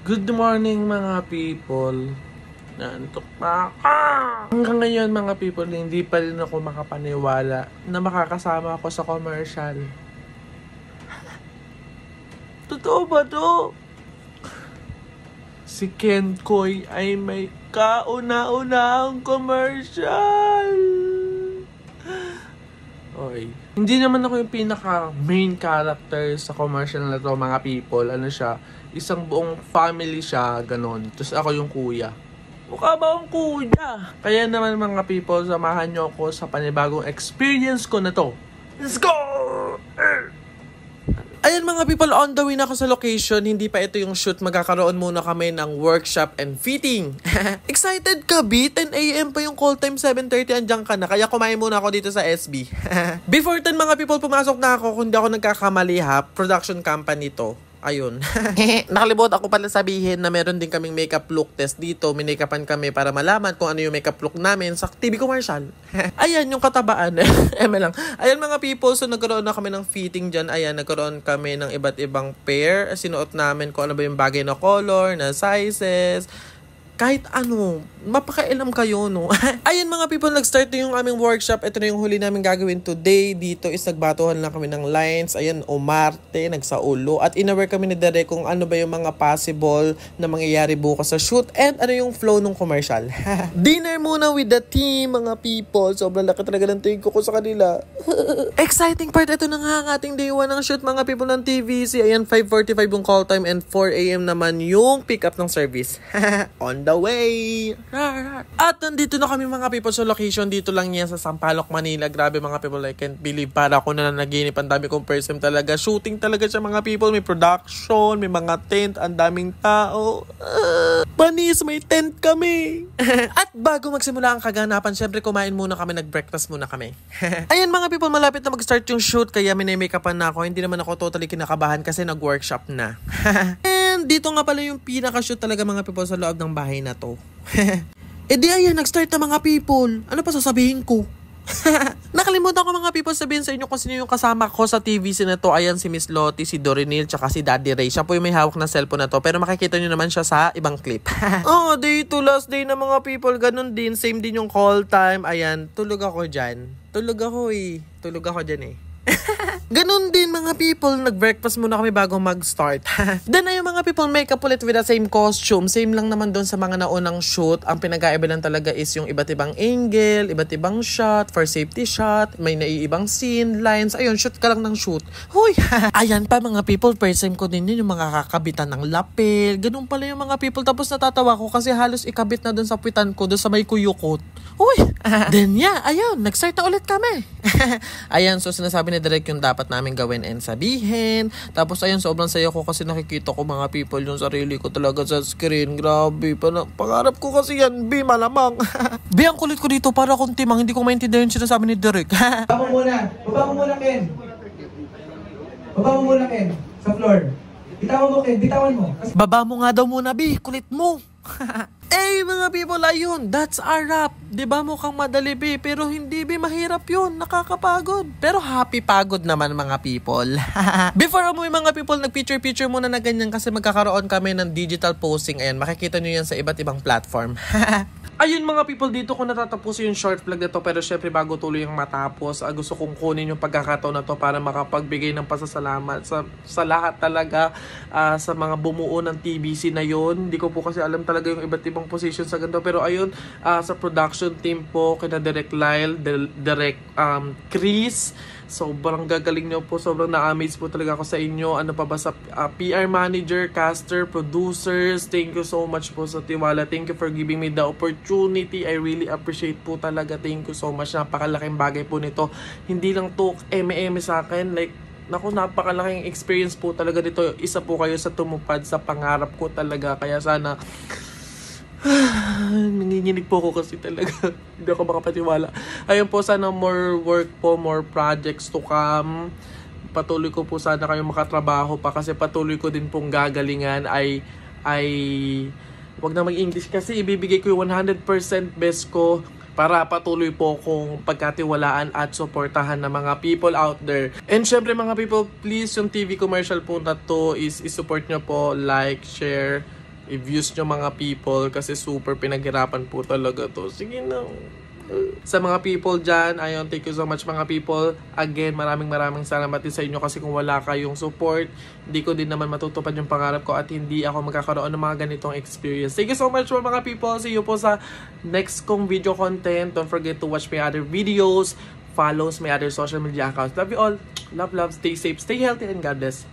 Good morning mga people. Nantok pa ako. Hanggang ngayon mga people, hindi pa rin ako makapaniwala na makakasama ako sa commercial. Totoo ba to? Si Ken Koy ay may kauna-unahang commercial. Oy. Hindi naman ako yung pinaka main character sa commercial na to mga people. Ano siya? Isang buong family siya, ganon. Tapos ako yung kuya. Mukha ba akong kuya? Kaya naman mga people, samahan nyo ako sa panibagong experience ko na to. Let's go! Ayan mga people, on the way na ako sa location. Hindi pa ito yung shoot. Magkakaroon muna kami ng workshop and fitting. Excited ka, B? 10 a.m. pa yung call time, 7:30 andyan ka na. Kaya kumain muna ako dito sa SB. Before 10 mga people, pumasok na ako. Kung di ako nagkakamali ha, production company to. Ayun. Nakalimutan ako pala sabihin na meron din kaming makeup look test dito. Minakapan kami para malaman kung ano yung makeup look namin sa TV commercial. Ayan, yung katabaan. Lang. Ayan mga people, so nagkaroon na kami ng fitting dyan. Ayan, nagkaroon kami ng iba't ibang pair. Sinuot namin kung ano ba yung bagay na color, na sizes. Kahit ano, mapakailam kayo, no? Ayun mga people, nag-start na yung aming workshop. Ito na yung huli namin gagawin today. Dito is nagbatuhan lang kami ng lines. Ayan, umarte, nagsaulo. At inaware kami ni Derek kung ano ba yung mga possible na mangyayari bukas sa shoot. And ano yung flow ng commercial. Dinner muna with the team, mga people. Sobrang laki talaga ng tingin ko sa kanila. Exciting part, ito na nga ang ating day 1 ng shoot, mga people ng TVC. Ayan, 5:45 yung call time and 4 a.m. naman yung pick up ng service. On the way. At nandito na kami mga people sa location. Dito lang yan sa Sampaloc, Manila. Grabe mga people, I can't believe. Para ako na nanaginip. Ang dami kong first time talaga. Shooting talaga siya mga people. May production, may mga tent, ang daming tao. Panis, may tent kami. At bago magsimula ang kaganapan, syempre kumain muna kami, nag-breakfast muna kami. Ayan mga people, malapit na mag-start yung shoot. Kaya minay-makeupan na ako. Hindi naman ako totally kinakabahan kasi nag-workshop na. Dito nga pala yung pinaka-shoot talaga mga people sa loob ng bahay na to. Di ayan, nag-start na mga people. Ano pa sasabihin ko? Nakalimutan ko mga people sabihin sa inyo kung sino yung kasama ko sa TVC na to. Ayan si Miss Lottie, si Dorinil, tsaka si Daddy Ray. Siya po yung may hawak na cellphone na to. Pero makikita nyo naman siya sa ibang clip. Day 2, last day na mga people. Ganun din, same din yung call time. Ayan, tulog ako dyan. Tulog ako dyan eh. Ganun din mga people, nag-breakfast muna kami bago mag-start. Then ayun mga people, makeup ulit with the same costume. Same lang naman doon sa mga naunang shoot. Ang pinag-aiba lang talaga is yung iba't ibang angle, iba't ibang shot, for safety shot, may naiibang scene, lines. Ayun, shoot ka lang ng shoot. Huy! Ayan pa mga people, first time ko din yun, yung mga kakabitan ng lapel. Ganun pala yung mga people. Tapos natatawa ko kasi halos ikabit na doon sa puwitan ko, doon sa may kuyukot. Huy! Then yeah, ayun, nag-start na ulit kami. Ayan, so sinasabi ni Derek yung dapat namin gawin and sabihin. Tapos ayun, sobrang saya ko kasi nakikita ko mga people yung sarili ko talaga sa screen. Grabe, pangarap ko kasi yan, B, malamang. B, ang kulit ko dito para akong timang, hindi ko maintindihan yung sinasabi ni Derek. Baba mo muna, Ken. Baba mo muna, Ken, sa floor. Bitawan mo, Ken, bitawan mo. Baba mo nga daw muna, B, kulit mo. Mga people, ayun, that's a wrap. Diba mukhang madali, B, pero hindi, B, mahirap yun, nakakapagod. Pero happy pagod naman mga people. Before umuwi mga people, nag-picture muna na ganyan kasi magkakaroon kami ng digital posting. Ayan, makikita nyo yan sa iba't ibang platform. Ayun mga people, dito ko natatapos yung short vlog na to. Pero syempre bago tuloy yung matapos, gusto kong kunin yung pagkakataon na to para makapagbigay ng pasasalamat sa lahat talaga, sa mga bumuo ng TVC na yun. Hindi ko po kasi alam talaga yung iba't ibang position sa ganito. Pero ayun, sa production team po, kina Direct Lyle, Direct Chris, sobrang gagaling nyo po. Sobrang na-amaze po talaga ako sa inyo. Ano pa ba sa PR manager, caster, producers. Thank you so much po sa tiwala. Thank you for giving me the opportunity. I really appreciate po talaga. Thank you so much. Napakalaking bagay po nito. Hindi lang to eme-eme sa akin. Like, naku, napakalaking experience po talaga dito. Isa po kayo sa tumupad sa pangarap ko talaga. Kaya sana nanginginig po ako kasi talaga hindi ako makapatiwala. Ayun po, sana more work po, more projects to come. Patuloy ko po sana kayo makatrabaho pa kasi patuloy ko din pong gagalingan ay wag na mag-English kasi ibibigay ko yung 100% best ko para patuloy po kong pagkatiwalaan at suportahan ng mga people out there. And syempre mga people, please yung TV commercial po na to is support nyo po, like, share, i-views nyo mga people kasi super pinaghirapan po talaga to. Sige na. Sa mga people dyan, ayun, thank you so much mga people. Again, maraming salamat din sa inyo kasi kung wala kayong support, hindi ko din naman matutupad yung pangarap ko at hindi ako magkakaroon ng mga ganitong experience. Thank you so much mga people. See you po sa next kong video content. Don't forget to watch my other videos, follows my other social media accounts. Love you all. Love. Stay safe, stay healthy, and God bless.